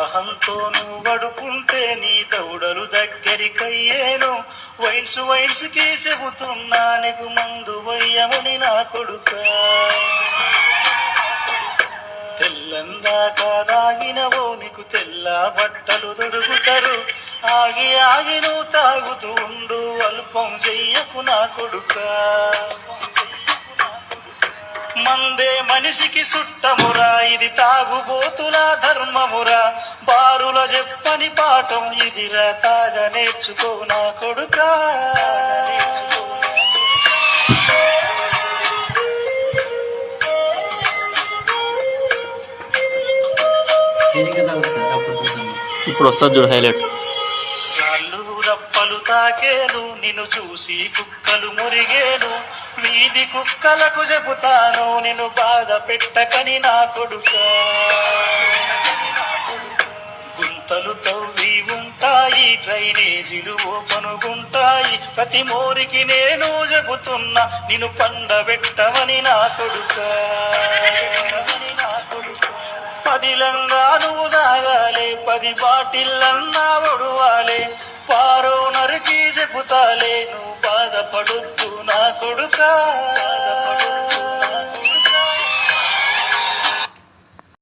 దాహంతో నువ్వు పడుకుంటే నీ దౌడలు దగ్గరికయ్యేను. వైన్స్ కి చెబుతున్నా నీకు మందు వయ్యమని నా కొడుక. తెల్లందాకా దాగినవో నీకు తెల్ల బట్టలు తొడుగుతారు. ఆగి నువ్వు తాగుతూ ఉండు, అల్పం చెయ్యకు నా కొడుక. మందే మనిషికి సుట్టమురా, ఇది తాగుబోతుల ధర్మమురా. బారుల చెప్పని పాఠం ఇదిరా, తాగ నేర్చుకో నా కొడుక. ఇప్పుడు వస్తుంది చూడు హైలైట్. రాళ్ళు రప్పలు తాకేను, నిన్ను చూసి కుక్కలు మురిగేను. వీధి కుక్కలకు చెబుతాను, నిన్ను బాధ పెట్టకని నా కొడుక. గుంతలు తవ్వి ఉంటాయి, డ్రైనేజీలు ఓపనుగుంటాయి. ప్రతి మోరికి నేను చెబుతున్నా, నిన్ను పండబెట్టమని నా కొడుక. 10 లంగా నువ్వు తాగాలే, 10 బాటిల్లన్నా ఒడవాలే. పారో నరికి చెబుతాలే, నువ్వు బాధపడొద్దు నా కొడుక.